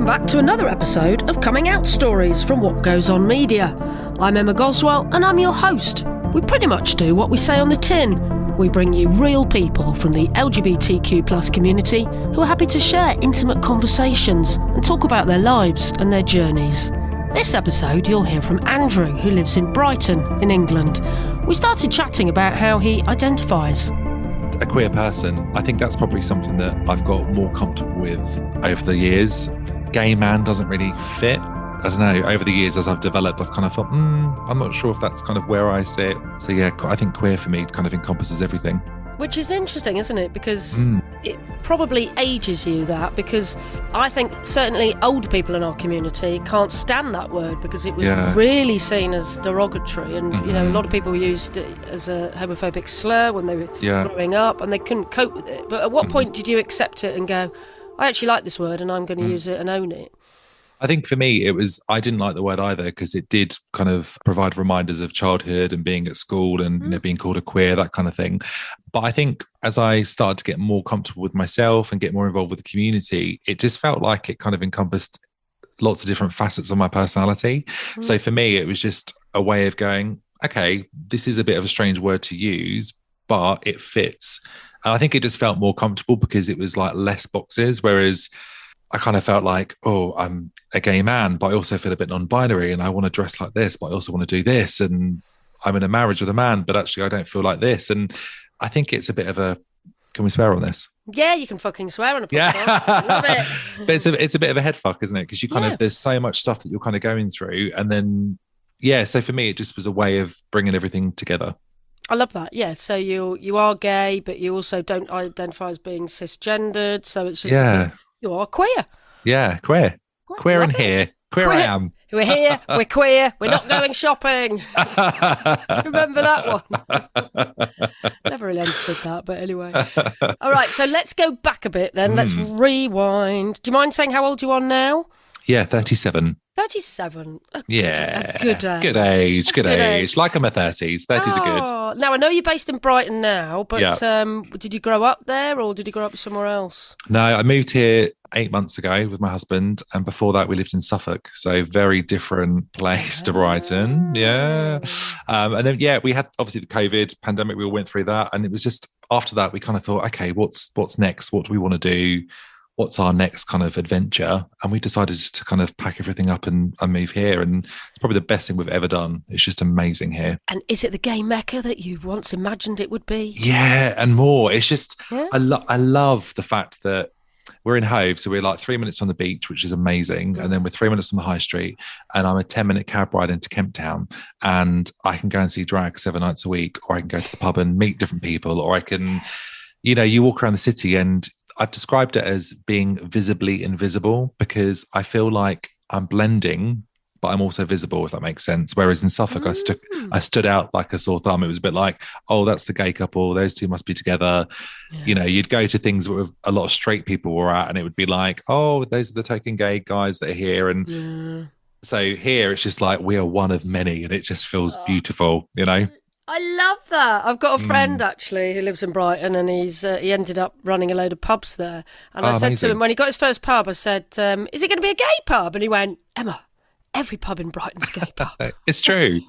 back to another episode of Coming Out Stories from What Goes On Media. I'm Emma Goswell and I'm your host. We pretty much do what we say on the tin. We bring you real people from the LGBTQ+ community who are happy to share intimate conversations and talk about their lives and their journeys. This episode you'll hear from Andrew, who lives in Brighton in England. We started chatting about how he identifies. A queer person, I think that's probably something that I've got more comfortable with over the years. Gay man doesn't really fit. I don't know, over the years as I've developed, I've kind of thought, I'm not sure if that's kind of where I sit. So yeah, I think queer for me kind of encompasses everything. Which is interesting, isn't it? Because it probably ages you, that, because I think certainly older people in our community can't stand that word because it was really seen as derogatory, and you know, a lot of people used it as a homophobic slur when they were growing up and they couldn't cope with it. But at what point did you accept it and go, I actually like this word and I'm going to use it and own it? I think for me, I didn't like the word either because it did kind of provide reminders of childhood and being at school and you know, being called a queer, that kind of thing. But I think as I started to get more comfortable with myself and get more involved with the community, it just felt like it kind of encompassed lots of different facets of my personality. So for me, it was just a way of going, okay, this is a bit of a strange word to use, but it fits. And I think it just felt more comfortable because it was like less boxes, whereas I kind of felt like, oh, I'm a gay man, but I also feel a bit non-binary and I want to dress like this, but I also want to do this. And I'm in a marriage with a man, but actually I don't feel like this. And I think it's a bit of a, can we swear on this? Yeah, you can fucking swear on a podcast. Love it. But it's a bit of a head fuck, isn't it? Because you kind of, there's so much stuff that you're kind of going through. And then, so for me, it just was a way of bringing everything together. I love that. Yeah. So you are gay, but you also don't identify as being cisgendered. So it's just, you are queer. Yeah, queer. Queer in here. Queer I am. We're here, we're queer, we're not going shopping. Remember that one? Never really understood that, but anyway. All right, so let's go back a bit then. Let's rewind. Do you mind saying how old you are now? Yeah, 37. 37. Good age. Like I'm a 30s. 30s are good. Now, I know you're based in Brighton now, but did you grow up there or did you grow up somewhere else? No, I moved here 8 months ago with my husband, and before that we lived in Suffolk, so very different place to Brighton. And then we had obviously the COVID pandemic, we all went through that, and it was just after that we kind of thought, okay, what's next? What do we want to do? What's our next kind of adventure? And we decided just to kind of pack everything up and move here. And it's probably the best thing we've ever done. It's just amazing here. And is it the gay mecca that you once imagined it would be? Yeah, and more. It's just, I love the fact that we're in Hove, so we're like 3 minutes on the beach, which is amazing. And then we're 3 minutes from the high street, and I'm a 10-minute cab ride into Kemp Town, and I can go and see drag 7 nights a week, or I can go to the pub and meet different people, or I can, you walk around the city, and I've described it as being visibly invisible because I feel like I'm blending, but I'm also visible, if that makes sense. Whereas in Suffolk, I stood out like a sore thumb. It was a bit like, oh, that's the gay couple. Those two must be together. Yeah. You'd go to things where a lot of straight people were at, and it would be like, oh, those are the token gay guys that are here. And so here it's just like we are one of many, and it just feels beautiful, I love that. I've got a friend actually who lives in Brighton, and he ended up running a load of pubs there. And I said to him when he got his first pub, I said, "Is it going to be a gay pub?" And he went, "Emma, every pub in Brighton's a gay pub." It's true.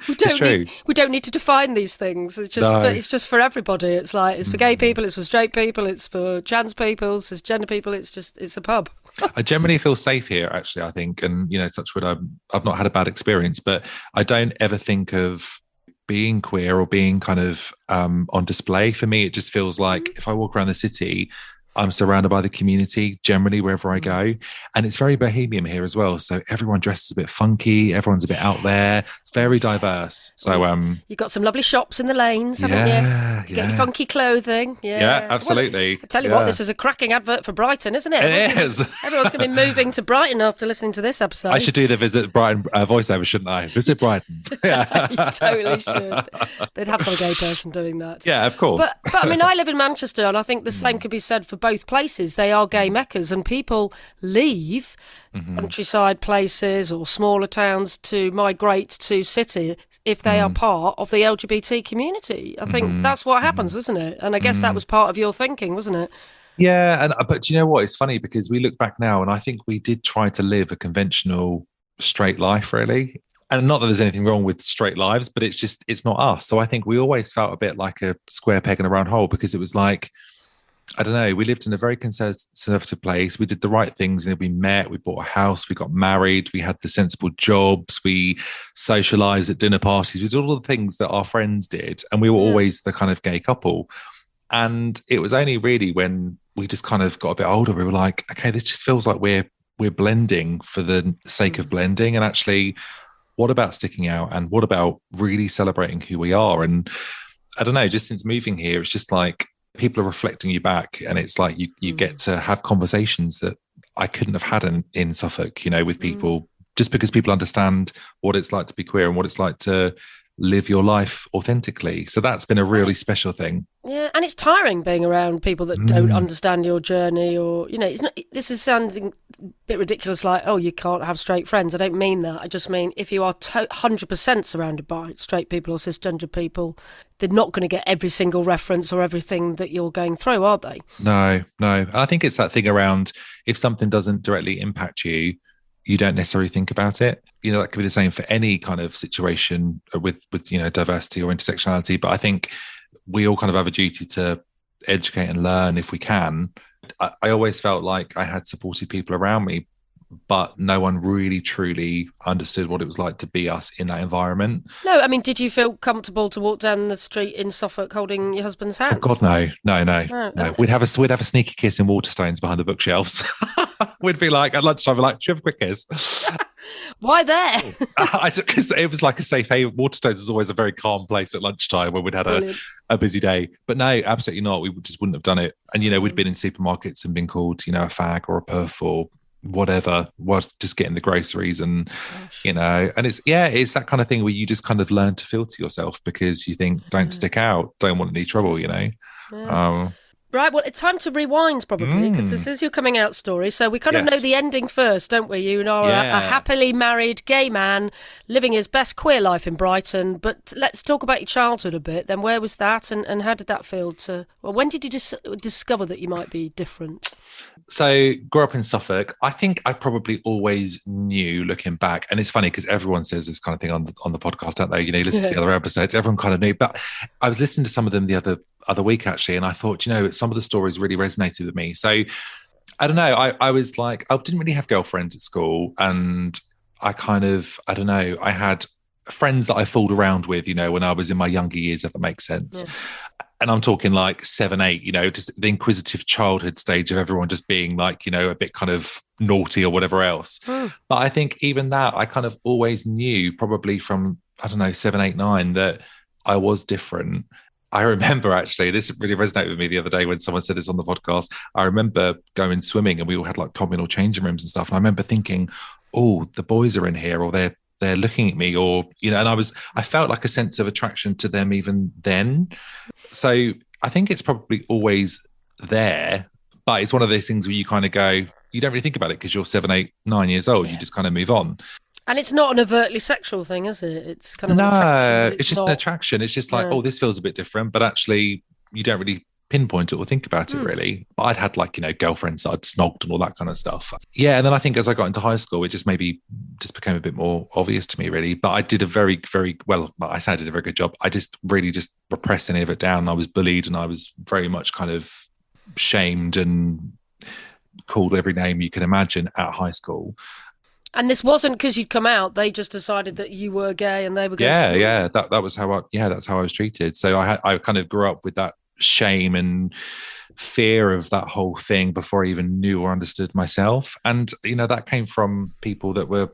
We don't need to define these things. It's just for everybody. It's like it's for gay people, it's for straight people, it's for trans people, it's cisgender people. It's a pub. I generally feel safe here, actually. I think, and touch wood, I've not had a bad experience, but I don't ever think of being queer or being kind of on display. For me, it just feels like if I walk around the city, I'm surrounded by the community generally wherever I go. And it's very bohemian here as well. So everyone dresses a bit funky. Everyone's a bit out there. It's very diverse. So you've got some lovely shops in the lanes, haven't you? To get your funky clothing. Yeah, absolutely. Well, I tell you what, this is a cracking advert for Brighton, isn't it? It is. Everyone's going to be moving to Brighton after listening to this episode. I should do the Visit Brighton voiceover, shouldn't I? Visit Brighton. You totally should. They'd have to have a gay person doing that. Yeah, of course. But I mean, I live in Manchester, and I think the same could be said for both places. They are gay meccas, and people leave countryside places or smaller towns to migrate to city if they are part of the LGBT community. I think that's what happens, isn't it? And I guess that was part of your thinking, wasn't it? Yeah, and but do you know what? It's funny because we look back now, and I think we did try to live a conventional straight life, really. And not that there's anything wrong with straight lives, but it's not us. So I think we always felt a bit like a square peg in a round hole because it was like, I don't know, we lived in a very conservative place. We did the right things. We met, we bought a house, we got married, we had the sensible jobs, we socialized at dinner parties, we did all the things that our friends did. And we were always the kind of gay couple. And it was only really when we just kind of got a bit older, we were like, okay, this just feels like we're blending for the sake of blending. And actually, what about sticking out? And what about really celebrating who we are? And I don't know, just since moving here, it's just like people are reflecting you back. And it's like you get to have conversations that I couldn't have had in Suffolk, with people, just because people understand what it's like to be queer and what it's like to live your life authentically. So that's been a really special thing. Yeah, and it's tiring being around people that don't understand your journey, or it's not. This is sounding a bit ridiculous, like, oh, you can't have straight friends. I don't mean that. I just mean if you are 100% surrounded by straight people or cisgender people, they're not going to get every single reference or everything that you're going through, are they? No. I think it's that thing around if something doesn't directly impact you, you don't necessarily think about it. That could be the same for any kind of situation with diversity or intersectionality. But I think we all kind of have a duty to educate and learn if we can. I always felt like I had supportive people around me, but no one really truly understood what it was like to be us in that environment. No, I mean, did you feel comfortable to walk down the street in Suffolk holding your husband's hand? Oh God, no. We'd have a sneaky kiss in Waterstones behind the bookshelves. We'd be like at lunchtime, we're like, "Do you have a quick kiss?" Why there? Because it was like a safe haven. Waterstones is always a very calm place at lunchtime when we'd had a busy day. But no, absolutely not. We just wouldn't have done it. And we'd been in supermarkets and been called, a fag or a perf or whatever, was just getting the groceries and and it's that kind of thing where you just kind of learn to filter yourself because you think, don't stick out, don't want any trouble. Right, well, it's time to rewind probably, because this is your coming out story. So we kind of know the ending first, don't we? You are a happily married gay man living his best queer life in Brighton. But let's talk about your childhood a bit. Then where was that and how did that feel when did you discover that you might be different? So grew up in Suffolk. I think I probably always knew looking back. And it's funny because everyone says this kind of thing on the podcast, don't they? Listen to the other episodes, everyone kind of knew. But I was listening to some of them the other week, actually, and I thought, some of the stories really resonated with me. So I don't know. I was like, I didn't really have girlfriends at school. And I kind of, I don't know, I had friends that I fooled around with, when I was in my younger years, if that makes sense. Yeah. And I'm talking like 7, 8, just the inquisitive childhood stage of everyone just being like, a bit kind of naughty or whatever else. But I think even that, I kind of always knew probably from, I don't know, 7, 8, 9, that I was different. I remember actually, this really resonated with me the other day when someone said this on the podcast. I remember going swimming and we all had like communal changing rooms and stuff. And I remember thinking, oh, the boys are in here, or they're looking at me, or, and I felt like a sense of attraction to them even then. So I think it's probably always there, but it's one of those things where you kind of go, you don't really think about it because you're 7, 8, 9 years old. Yeah. You just kind of move on. And it's not an overtly sexual thing, is it? It's kind of an attraction. It's just an attraction. It's just like, oh, this feels a bit different, but actually you don't really pinpoint it or think about it really. But I'd had like, girlfriends that I'd snogged and all that kind of stuff. Yeah. And then I think as I got into high school, it just became a bit more obvious to me really. But I did a very, very, well, I say I did a very good job. I just really just repressed any of it down. I was bullied and I was very much kind of shamed and called every name you can imagine at high school. And this wasn't because you'd come out; they just decided that you were gay, and they were going to That was how that's how I was treated. So I kind of grew up with that shame and fear of that whole thing before I even knew or understood myself. And that came from people that were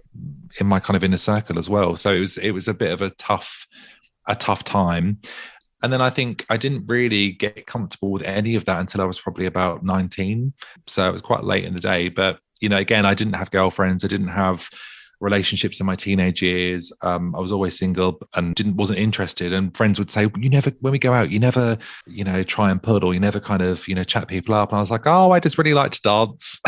in my kind of inner circle as well. So it was a bit of a tough time. And then I think I didn't really get comfortable with any of that until I was probably about 19. So it was quite late in the day. But again, I didn't have girlfriends. I didn't have relationships in my teenage years. I was always single and wasn't interested. And friends would say, "You never, when we go out, you never, try and pull, or you never kind of, chat people up." And I was like, "Oh, I just really like to dance."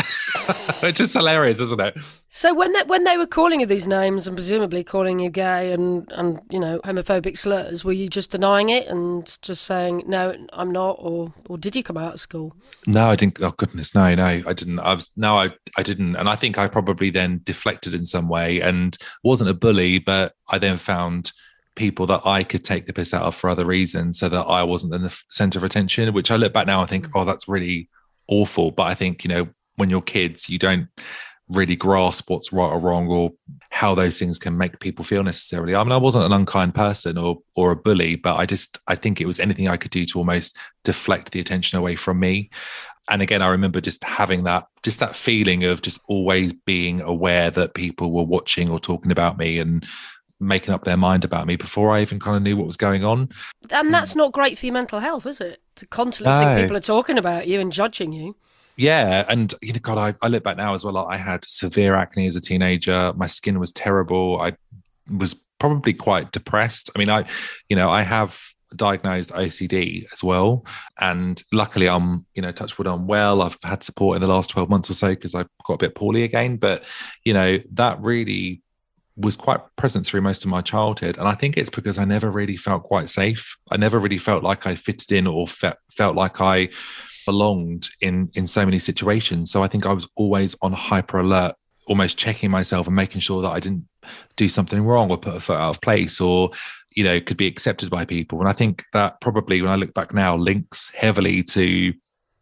It's just hilarious, isn't it? So when they were calling you these names and presumably calling you gay and homophobic slurs, were you just denying it and just saying, "No, I'm not," or did you come out of school? No, I didn't. Oh goodness, no, I didn't. I didn't. And I think I probably then deflected in some way and wasn't a bully, but I then found people that I could take the piss out of for other reasons, so that I wasn't in the center of attention. Which I look back now and think, oh, that's really awful. But I think when you're kids, you don't really grasp what's right or wrong, or how those things can make people feel necessarily. I mean, I wasn't an unkind person or a bully, but I think it was anything I could do to almost deflect the attention away from me. And again, I remember just having that feeling of just always being aware that people were watching or talking about me and making up their mind about me before I even kind of knew what was going on. And that's not great for your mental health, is it? To constantly think people are talking about you and judging you. Yeah. And, God, I look back now as well. I had severe acne as a teenager. My skin was terrible. I was probably quite depressed. I mean, I have diagnosed OCD as well. And luckily I'm, touch wood, I'm well. I've had support in the last 12 months or so because I got a bit poorly again. But, that really was quite present through most of my childhood. And I think it's because I never really felt quite safe. I never really felt like I fitted in or felt like I belonged in so many situations. So I think I was always on hyper alert, almost checking myself and making sure that I didn't do something wrong or put a foot out of place or, could be accepted by people. And I think that probably, when I look back now, links heavily to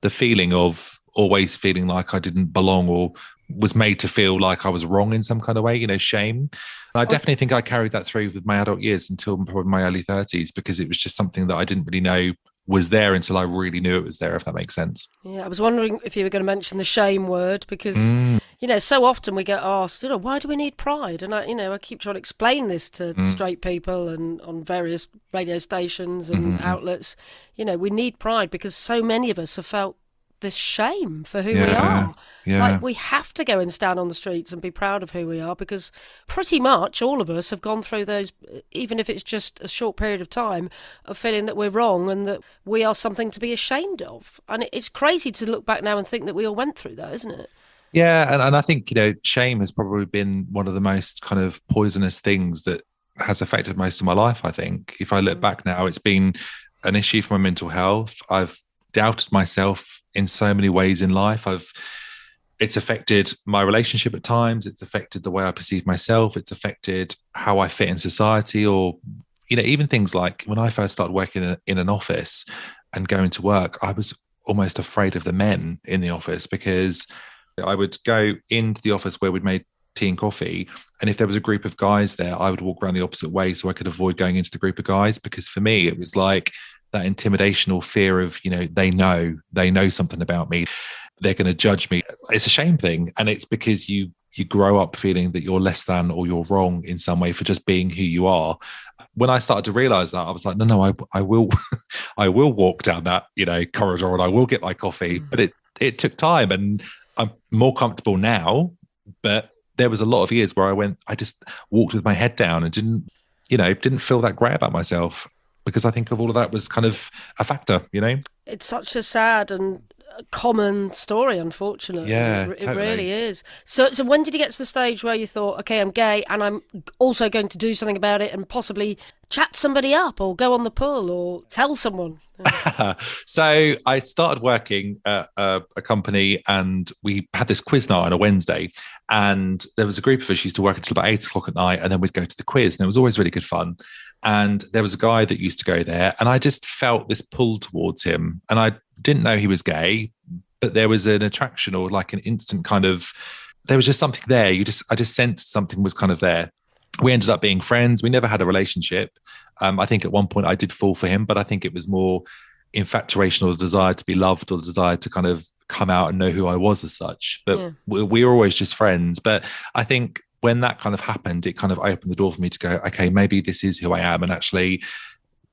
the feeling of always feeling like I didn't belong or was made to feel like I was wrong in some kind of way, shame. And I definitely think I carried that through with my adult years until probably my early 30s, because it was just something that I didn't really know was there until I really knew it was there, if that makes sense. Yeah, I was wondering if you were going to mention the shame word, because, so often we get asked, why do we need pride? And I keep trying to explain this to straight people and on various radio stations and outlets. We need pride because so many of us have felt this shame for who we are. Yeah. Like, we have to go and stand on the streets and be proud of who we are, because pretty much all of us have gone through those, even if it's just a short period of time, of feeling that we're wrong and that we are something to be ashamed of. And it's crazy to look back now and think that we all went through that, isn't it? Yeah, and I think, shame has probably been one of the most kind of poisonous things that has affected most of my life, I think. If I look back now, it's been an issue for my mental health. I've doubted myself in so many ways in life. It's affected my relationship at times. It's affected the way I perceive myself. It's affected how I fit in society, or, even things like when I first started working in an office and going to work, I was almost afraid of the men in the office, because I would go into the office where we'd made tea and coffee, and if there was a group of guys there, I would walk around the opposite way so I could avoid going into the group of guys, because for me, it was like that intimidation or fear of, they know something about me. They're going to judge me. It's a shame thing. And it's because you grow up feeling that you're less than or you're wrong in some way for just being who you are. When I started to realize that, I was like, no, I will, I will walk down that, corridor, and I will get my coffee. But it took time, and I'm more comfortable now. But there was a lot of years where I just walked with my head down and didn't feel that great about myself, because I think of all of that was kind of a factor, It's such a sad and common story, unfortunately. Yeah, it really is. So when did you get to the stage where you thought, okay, I'm gay and I'm also going to do something about it and possibly chat somebody up or go on the pull or tell someone? So I started working at a company, and we had this quiz night on a Wednesday, and there was a group of us used to work until about 8 o'clock at night, and then we'd go to the quiz, and it was always really good fun. And there was a guy that used to go there, and I just felt this pull towards him, and I didn't know he was gay, but there was an attraction, or like an instant kind of, there was just something there. I just sensed something was kind of there. We ended up being friends. We never had a relationship. I think at one point I did fall for him, but I think it was more infatuation or the desire to be loved, or the desire to kind of come out and know who I was as such. But we were always just friends. But I think when that kind of happened, it kind of opened the door for me to go, okay, maybe this is who I am. And actually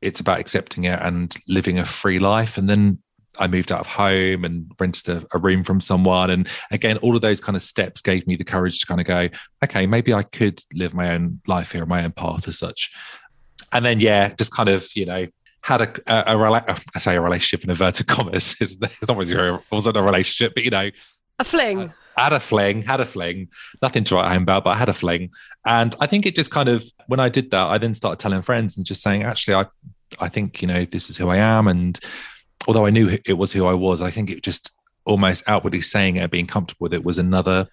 it's about accepting it and living a free life. And then I moved out of home and rented a room from someone. And again, all of those kind of steps gave me the courage to kind of go, okay, maybe I could live my own life here, my own path as such. And then, just kind of, had a relationship in inverted commas. It's not really, it wasn't a relationship, but, a fling. Had a fling, nothing to write home about, but I had a fling. And I think it just kind of, when I did that, I then started telling friends and just saying, actually, I think, this is who I am. And although I knew it was who I was, I think it just almost outwardly saying it and being comfortable with it was another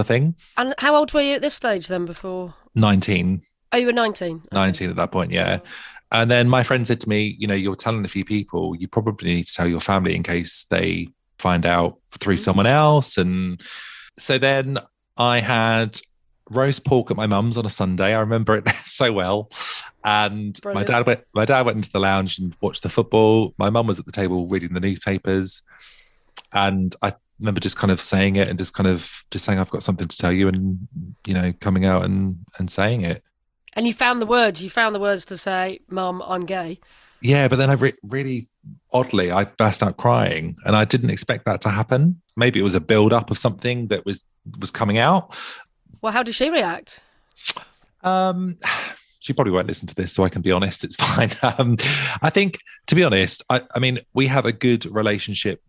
thing. And how old were you at this stage then before? 19. Oh, you were 19? 19 at that point, yeah. And then my friend said to me, you're telling a few people, you probably need to tell your family in case they find out through someone else. And so then I had roast pork at my mum's on a Sunday. I remember it so well. And my dad went into the lounge and watched the football. My mum was at the table reading the newspapers. And I remember just kind of saying it and just saying, I've got something to tell you, and, coming out and saying it. And you found the words. You found the words to say, Mum, I'm gay. Yeah, but then I really oddly, I burst out crying, and I didn't expect that to happen. Maybe it was a build up of something that was coming out. Well, how did she react? She probably won't listen to this, so I can be honest. It's fine. I think, to be honest, I mean, we have a good relationship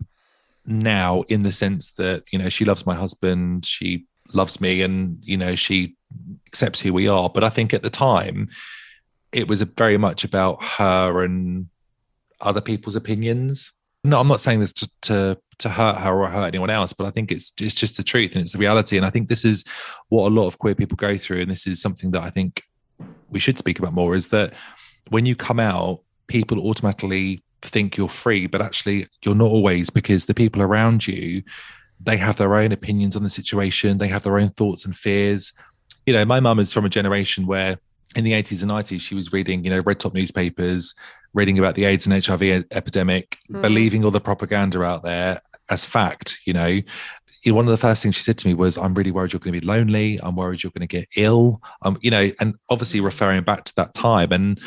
now in the sense that, she loves my husband, she loves me, and, she accepts who we are. But I think at the time, it was very much about her and other people's opinions. No, I'm not saying this to hurt her or hurt anyone else, but I think it's just the truth and it's the reality. And I think this is what a lot of queer people go through. And this is something that I think we should speak about more, is that when you come out, people automatically think you're free, but actually you're not always, because the people around you, they have their own opinions on the situation. They have their own thoughts and fears. My mum is from a generation where in the 80s and 90s, she was reading, red top newspapers, reading about the AIDS and HIV epidemic, believing all the propaganda out there as fact. One of the first things she said to me was, I'm really worried you're going to be lonely. I'm worried you're going to get ill. And obviously referring back to that time. And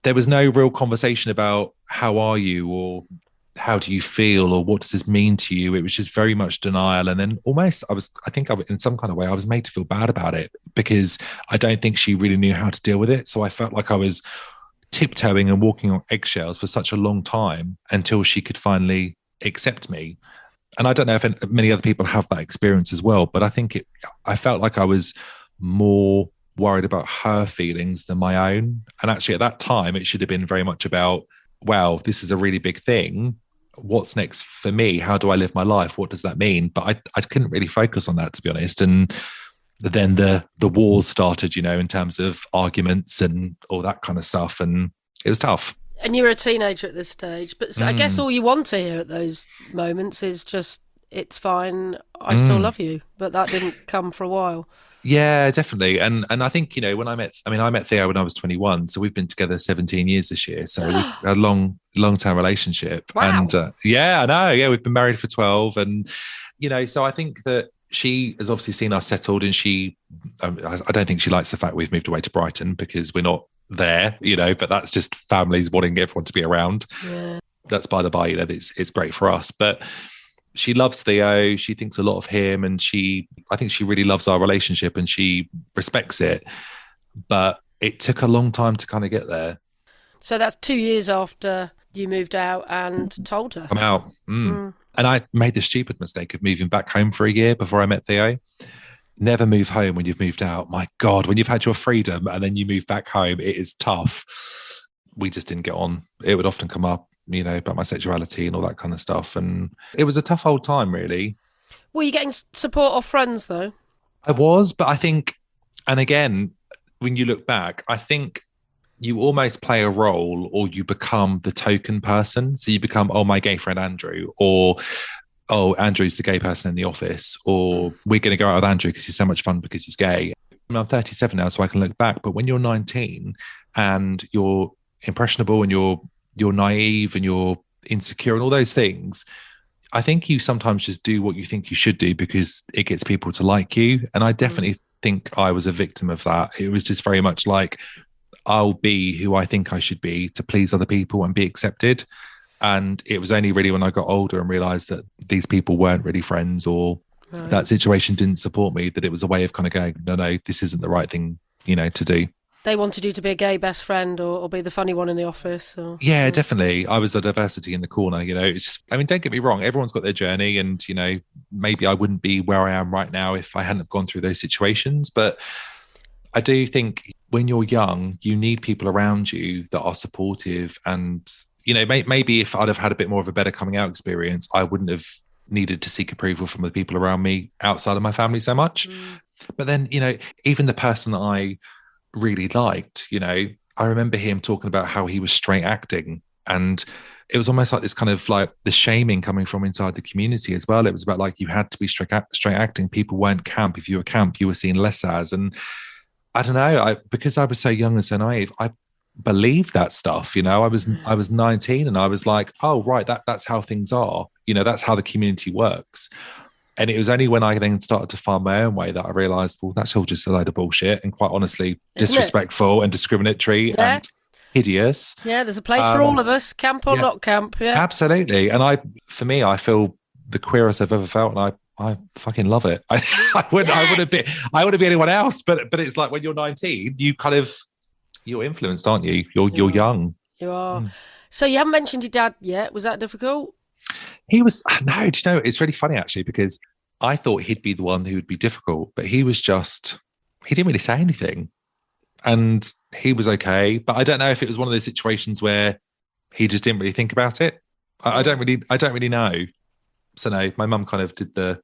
there was no real conversation about how are you, or how do you feel, or what does this mean to you? It was just very much denial. And then almost in some kind of way, I was made to feel bad about it, because I don't think she really knew how to deal with it. So I felt like I was tiptoeing and walking on eggshells for such a long time until she could finally accept me. And I don't know if many other people have that experience as well, but I think I felt like I was more worried about her feelings than my own. And actually at that time, it should have been very much about, wow, this is a really big thing. What's next for me? How do I live my life? What does that mean? But I couldn't really focus on that, to be honest. And then the wars started, in terms of arguments and all that kind of stuff. And it was tough. And you were a teenager at this stage. But I guess all you want to hear at those moments is just, it's fine, I still love you. But that didn't come for a while. Yeah, definitely. And I think, when I met Theo when I was 21, so we've been together 17 years this year. So we've had a long-term relationship. Wow. And I know. Yeah, we've been married for 12. And, so I think that she has obviously seen us settled, and I don't think she likes the fact we've moved away to Brighton, because we're not there, but that's just families wanting everyone to be around. Yeah. That's by the by, it's great for us. But she loves Theo. She thinks a lot of him, and I think she really loves our relationship, and she respects it. But it took a long time to kind of get there. So that's 2 years after you moved out and told her. I'm out. And I made the stupid mistake of moving back home for a year before I met Theo. Never move home when you've moved out. My God, when you've had your freedom and then you move back home, it is tough. We just didn't get on. It would often come up, about my sexuality and all that kind of stuff. And it was a tough old time, really. Were you getting support off friends, though? I was, but I think, and again, when you look back, I think you almost play a role, or you become the token person. So you become, oh, my gay friend Andrew, or, oh, Andrew's the gay person in the office, or we're going to go out with Andrew because he's so much fun because he's gay. I'm 37 now, so I can look back. But when you're 19 and you're impressionable and you're naive and you're insecure and all those things, I think you sometimes just do what you think you should do because it gets people to like you. And I definitely think I was a victim of that. It was just very much like, I'll be who I think I should be to please other people and be accepted. And it was only really when I got older and realized that these people weren't really friends, or that situation didn't support me, that it was a way of kind of going, no, this isn't the right thing, to do. They wanted you to be a gay best friend or be the funny one in the office. Yeah, definitely. I was the diversity in the corner, It's just, I mean, don't get me wrong, everyone's got their journey, and, maybe I wouldn't be where I am right now if I hadn't have gone through those situations. But I do think when you're young, you need people around you that are supportive. And, maybe if I'd have had a bit more of a better coming out experience, I wouldn't have needed to seek approval from the people around me outside of my family so much. But then, even the person that I really liked, I remember him talking about how he was straight acting, and it was almost like this kind of like the shaming coming from inside the community as well. It was about like, you had to be straight acting. People weren't camp. If you were camp, you were seen less as. And I don't know, because I was so young and so naive, I believed that stuff. I was 19 and I was like, oh right, that's how things are. That's how the community works. And it was only when I then started to find my own way that I realised, well, that's all just a load of bullshit, and quite honestly, disrespectful and discriminatory and hideous. Yeah, there's a place for all of us, camp or not camp. Yeah, absolutely. And I feel the queerest I've ever felt, and I fucking love it. I wouldn't be anyone else. But it's like when you're 19, you're influenced, aren't you? You're young. You are. So you haven't mentioned your dad yet. Was that difficult? He was, no, do you know, it's really funny actually, because I thought he'd be the one who would be difficult, but he didn't really say anything, and he was okay. But I don't know if it was one of those situations where he just didn't really think about it. I don't really know. So no, my mum kind of did the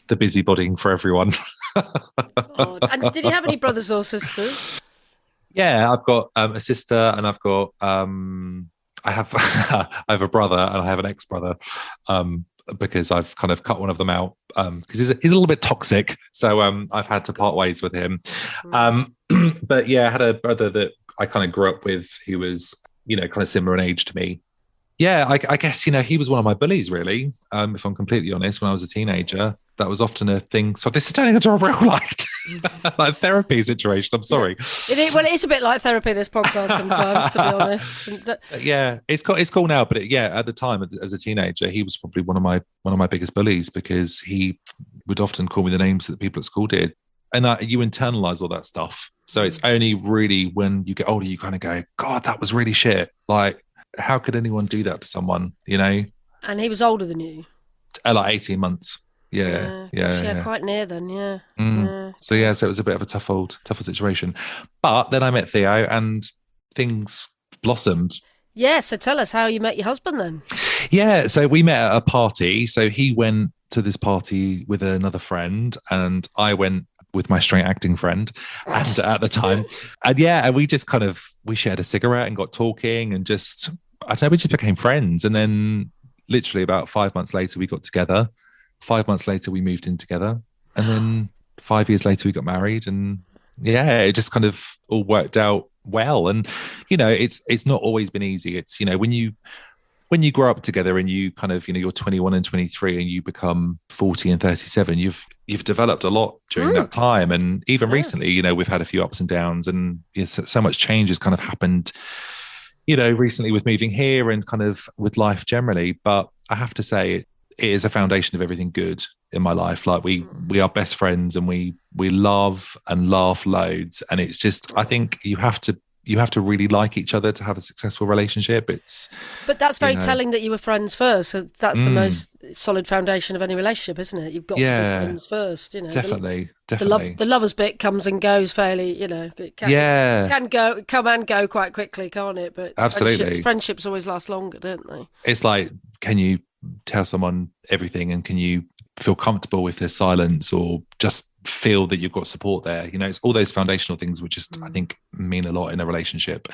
busybodying for everyone. And did you have any brothers or sisters? Yeah, I've got a sister, and I've got I have I have a brother, and I have an ex-brother, because I've kind of cut one of them out because he's a little bit toxic. So I've had to part ways with him. But yeah, I had a brother that I kind of grew up with who was, kind of similar in age to me. Yeah, I guess, he was one of my bullies, really, if I'm completely honest, when I was a teenager. That was often a thing. So this is turning into a real like therapy situation. I'm sorry. Yeah. It is a bit like therapy, this podcast sometimes, to be honest. Yeah, it's cool now. But at the time, as a teenager, he was probably one of my biggest bullies, because he would often call me the names that the people at school did. And you internalize all that stuff. So it's only really when you get older, you kind of go, God, that was really shit. Like, how could anyone do that to someone, And he was older than you? Like 18 months. Yeah, quite near then. So it was a bit of a tougher situation, but then I met Theo and things blossomed. Yeah, so tell us how you met your husband then. Yeah, so we met at a party. So he went to this party with another friend, and I went with my straight acting friend, and at the time, and we just we shared a cigarette and got talking, and just, I don't know, we just became friends. And then literally about 5 months later, we got together. 5 months later, we moved in together, and then 5 years later, we got married. And it just kind of all worked out well. And it's not always been easy. It's when you grow up together and you kind of you're 21 and 23 and you become 40 and 37, you've developed a lot during that time. And even recently, we've had a few ups and downs, and so much change has kind of happened. Recently with moving here and kind of with life generally. But I have to say, it is a foundation of everything good in my life. Like we are best friends, and we love and laugh loads. And it's just, I think you have to really like each other to have a successful relationship. But that's very telling that you were friends first. So that's the most solid foundation of any relationship, isn't it? You've got to be friends first. Definitely. The lovers bit comes and goes fairly. It can come and go quite quickly, can't it? But absolutely, friendships always last longer, don't they? It's like, can you tell someone everything, and can you feel comfortable with their silence, or just feel that you've got support there? It's all those foundational things which just I think mean a lot in a relationship.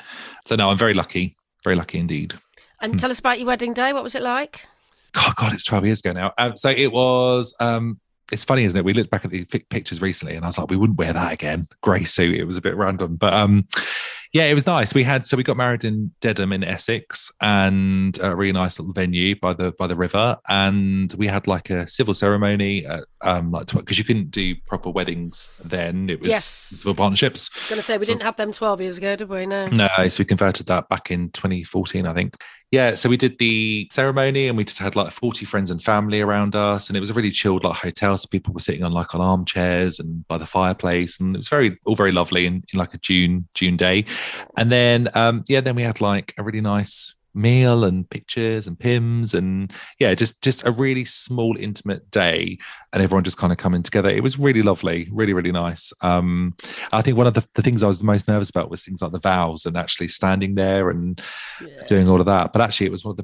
So no, I'm very lucky indeed. And tell us about your wedding day. What was it like? God, it's 12 years ago now. So it was it's funny, isn't it? We looked back at the pictures recently, and I was like, we wouldn't wear that again. Grey suit. It was a bit random, but it was nice. We got married in Dedham in Essex, and a really nice little venue by the river. And we had like a civil ceremony at because you couldn't do proper weddings then. It was for partnerships. I was going to say, we didn't have them 12 years ago, did we? No. No, so we converted that back in 2014, I think. Yeah, so we did the ceremony and we just had like 40 friends and family around us. And it was a really chilled like hotel. So people were sitting on armchairs and by the fireplace. And it was all very lovely in like a June day. And then then we had like a really nice meal and pictures and pims and just a really small intimate day and everyone just kind of coming together. It was really lovely, really, really nice. I think one of the things I was most nervous about was things like the vows and actually standing there and doing all of that, but actually it was one of the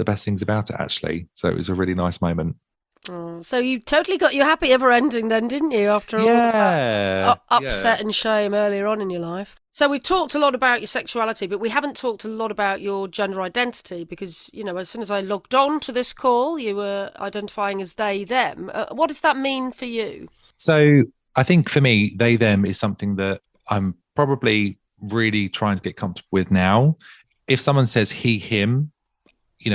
best things about it actually. So it was a really nice moment. Oh, so you totally got your happy ever ending then, didn't you, after all of that upset and shame earlier on in your life? So we've talked a lot about your sexuality, but we haven't talked a lot about your gender identity because, as soon as I logged on to this call, you were identifying as they, them. What does that mean for you? So I think for me, they, them is something that I'm probably really trying to get comfortable with now. If someone says he, him,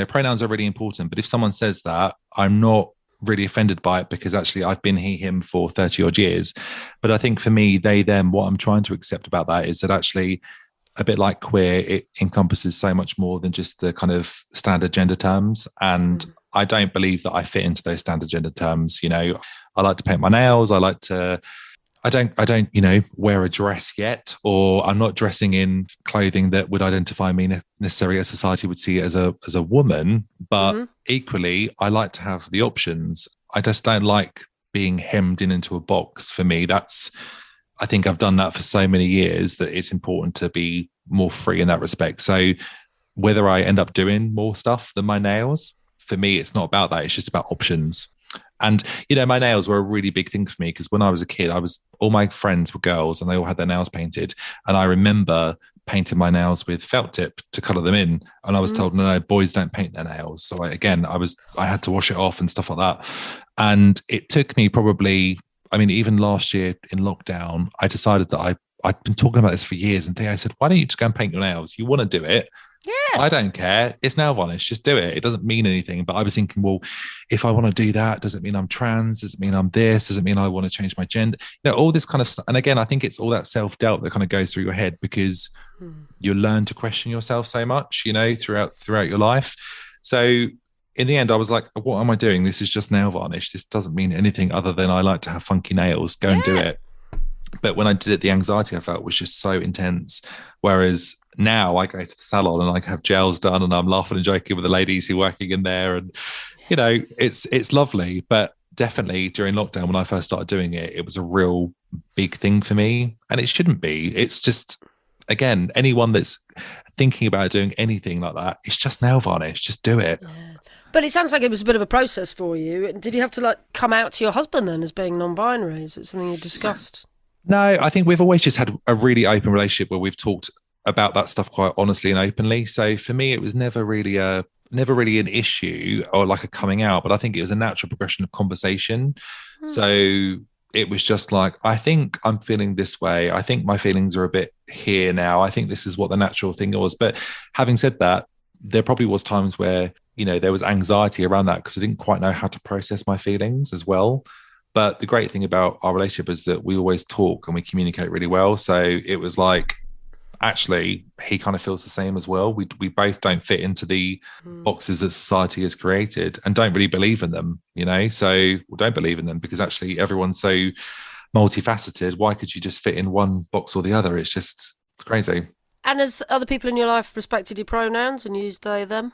pronouns are really important, but if someone says that, I'm not really offended by it because actually I've been he, him for 30 odd years. But I think for me, they, them, what I'm trying to accept about that is that actually a bit like queer, it encompasses so much more than just the kind of standard gender terms. And I don't believe that I fit into those standard gender terms. I like to paint my nails. I don't, wear a dress yet, or I'm not dressing in clothing that would identify me necessarily as society would see as a woman. But equally, I like to have the options. I just don't like being hemmed into a box. For me, I think I've done that for so many years that it's important to be more free in that respect. So whether I end up doing more stuff than my nails, for me, it's not about that. It's just about options. And, my nails were a really big thing for me because when I was a kid, all my friends were girls and they all had their nails painted. And I remember painting my nails with felt tip to color them in. And I was told, no, boys don't paint their nails. So I had to wash it off and stuff like that. And it took me probably, even last year in lockdown, I decided that I'd been talking about this for years. And Theo said, why don't you just go and paint your nails? You want to do it. Yeah. I don't care. It's nail varnish. Just do it. It doesn't mean anything. But I was thinking, well, if I want to do that, does it mean I'm trans? Does it mean I'm this? Does it mean I want to change my gender? All this kind of stuff. And again, I think it's all that self-doubt that kind of goes through your head because you learn to question yourself so much, throughout your life. So in the end, I was like, what am I doing? This is just nail varnish. This doesn't mean anything other than I like to have funky nails. Go and do it. But when I did it, the anxiety I felt was just so intense. Whereas now I go to the salon and I have gels done and I'm laughing and joking with the ladies who are working in there. And, it's lovely. But definitely during lockdown, when I first started doing it, it was a real big thing for me. And it shouldn't be. It's just, again, anyone that's thinking about doing anything like that, it's just nail varnish. Just do it. Yeah. But it sounds like it was a bit of a process for you. Did you have to come out to your husband then as being non-binary? Is it something you discussed? No, I think we've always just had a really open relationship where we've talked about that stuff quite honestly and openly. So for me, it was never really an issue or like a coming out, but I think it was a natural progression of conversation. So it was just like, I think I'm feeling this way. I think my feelings are a bit here now. I think this is what the natural thing was. But having said that, there probably was times where, there was anxiety around that because I didn't quite know how to process my feelings as well. But the great thing about our relationship is that we always talk and we communicate really well. So it was like, actually, he kind of feels the same as well. We both don't fit into the boxes that society has created and don't really believe in them, So we don't believe in them because actually everyone's so multifaceted. Why could you just fit in one box or the other? It's crazy. And has other people in your life respected your pronouns and used they, them?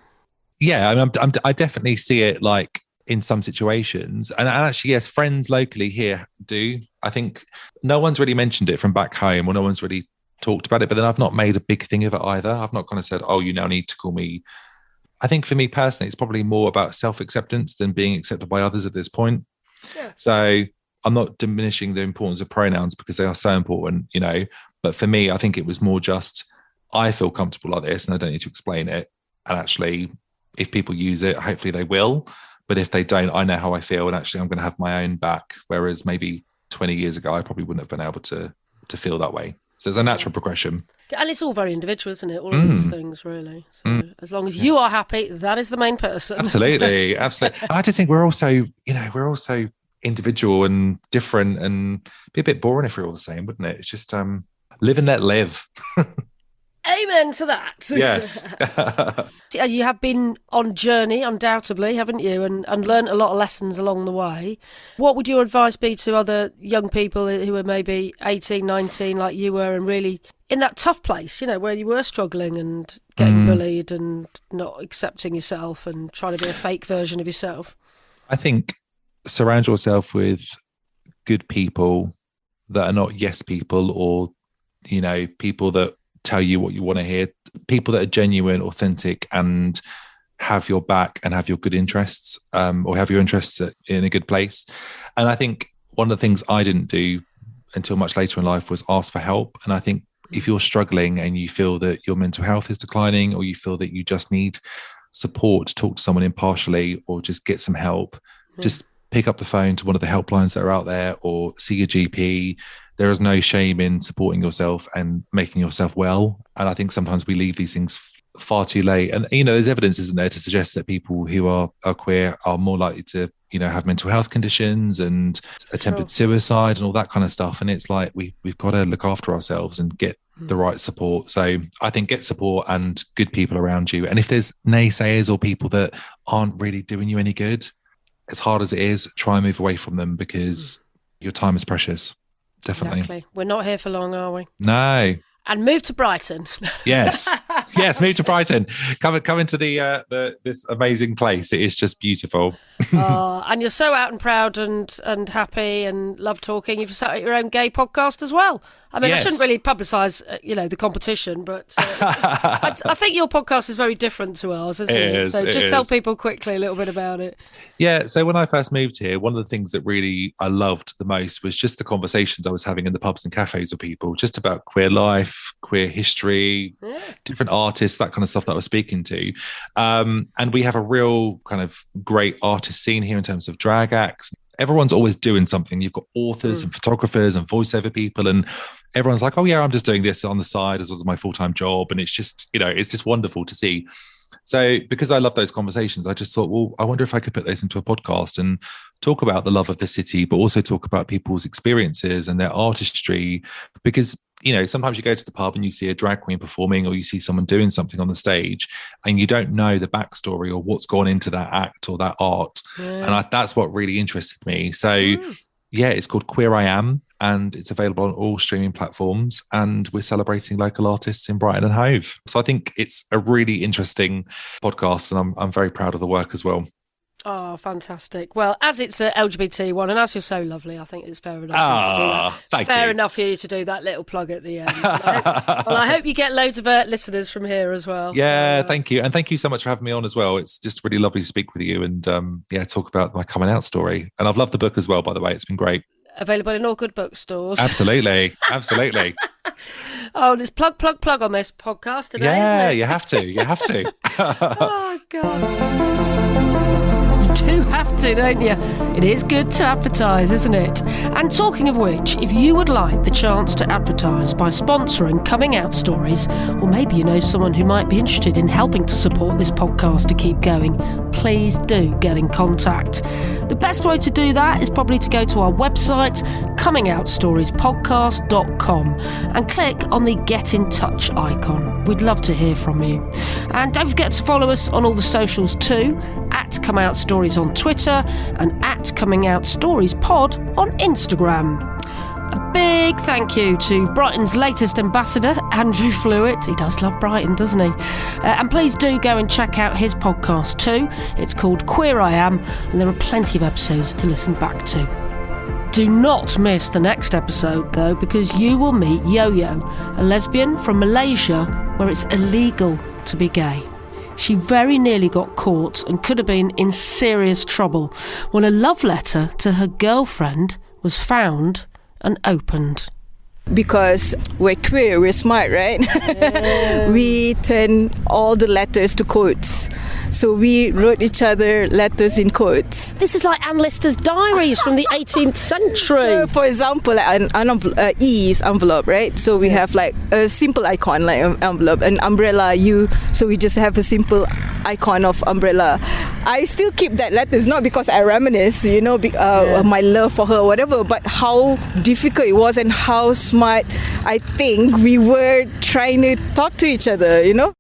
Yeah, I definitely see it like in some situations. And actually, yes, friends locally here do. I think no one's really mentioned it from back home or no one's really talked about it, but then I've not made a big thing of it either. I've not kind of said, oh, you now need to call me. I think for me personally, it's probably more about self-acceptance than being accepted by others at this point. Yeah. So I'm not diminishing the importance of pronouns because they are so important, but for me, I think it was more just, I feel comfortable like this and I don't need to explain it. And actually, if people use it, hopefully they will. But if they don't, I know how I feel. And actually, I'm going to have my own back. Whereas maybe 20 years ago, I probably wouldn't have been able to feel that way. So it's a natural progression. And it's all very individual, isn't it? All of these things, really. So as long as you are happy, that is the main person. Absolutely. Absolutely. I just think we're also individual and different and be a bit boring if we're all the same, wouldn't it? It's just live and let live. Amen to that. Yes. You have been on journey, undoubtedly, haven't you? And learnt a lot of lessons along the way. What would your advice be to other young people who are maybe 18, 19 like you were and really in that tough place, where you were struggling and getting bullied and not accepting yourself and trying to be a fake version of yourself? I think surround yourself with good people that are not yes people or, people that tell you what you want to hear, people that are genuine, authentic, and have your back and have your good interests, or have your interests in a good place. And I think one of the things I didn't do until much later in life was ask for help. And I think if you're struggling and you feel that your mental health is declining, or you feel that you just need support to talk to someone impartially or just get some help, just pick up the phone to one of the helplines that are out there or see your GP. There is no shame in supporting yourself and making yourself well. And I think sometimes we leave these things far too late. And, there's evidence, isn't there, to suggest that people who are queer are more likely to, have mental health conditions and attempted suicide and all that kind of stuff. And it's like, we've got to look after ourselves and get the right support. So I think get support and good people around you. And if there's naysayers or people that aren't really doing you any good, as hard as it is, try and move away from them, because your time is precious. Definitely. Exactly. We're not here for long, are we? No. And move to Brighton. Yes, move to Brighton. Come into this amazing place. It is just beautiful. And you're so out and proud and happy and love talking. You've started your own gay podcast as well. I mean, yes. I shouldn't really publicise, the competition, but I think your podcast is very different to ours, isn't it? So just tell people quickly a little bit about it. Yeah, so when I first moved here, one of the things that really I loved the most was just the conversations I was having in the pubs and cafes with people, just about queer life, queer history, different artists, that kind of stuff that I was speaking to. And we have a real kind of great artist scene here in terms of drag acts. Everyone's always doing something. You've got authors and photographers and voiceover people, and everyone's like, oh yeah, I'm just doing this on the side as well as my full-time job. And it's just, it's just wonderful to see. So because I love those conversations, I just thought, well, I wonder if I could put those into a podcast and talk about the love of the city, but also talk about people's experiences and their artistry. Because, sometimes you go to the pub and you see a drag queen performing, or you see someone doing something on the stage and you don't know the backstory or what's gone into that act or that art. Yeah. And that's what really interested me. So it's called Queer I Am, and it's available on all streaming platforms, and we're celebrating local artists in Brighton and Hove. So I think it's a really interesting podcast, and I'm very proud of the work as well. Oh, fantastic. Well, as it's an LGBT one, and as you're so lovely, I think it's fair enough for you to do that. Fair enough for you to do that little plug at the end. I hope you get loads of listeners from here as well. Yeah, thank you. And thank you so much for having me on as well. It's just really lovely to speak with you and talk about my coming out story. And I've loved the book as well, by the way. It's been great. Available in all good bookstores. Absolutely. Oh, there's plug on this podcast today, yeah, isn't it? you have to. Oh, God. You do have to, don't you? It is good to advertise, isn't it? And talking of which, if you would like the chance to advertise by sponsoring Coming Out Stories, or maybe you know someone who might be interested in helping to support this podcast to keep going, please do get in contact. The best way to do that is probably to go to our website, comingoutStoriesPodcast.com, and click on the Get in Touch icon. We'd love to hear from you. And don't forget to follow us on all the socials too, at Come Out Stories on Twitter and at Coming Out Stories Pod on Instagram. A big thank you to Brighton's latest ambassador, Andrew Flewitt. He does love Brighton, doesn't he? And please do go and check out his podcast too. It's called Queer I Am, and there are plenty of episodes to listen back to. Do not miss the next episode, though, because you will meet Yo-Yo, a lesbian from Malaysia where it's illegal to be gay. She very nearly got caught and could have been in serious trouble when a love letter to her girlfriend was found and opened. Because we're queer, we're smart, right? Yeah. We turn all the letters to codes. So we wrote each other letters in codes. This is like Anne Lister's diaries from the 18th century. So, for example, an E is envelope, right? So we have like a simple icon like an envelope, an umbrella, U. So we just have a simple icon of umbrella. I still keep that letters, not because I reminisce, my love for her or whatever, but how difficult it was and how smart I think we were trying to talk to each other,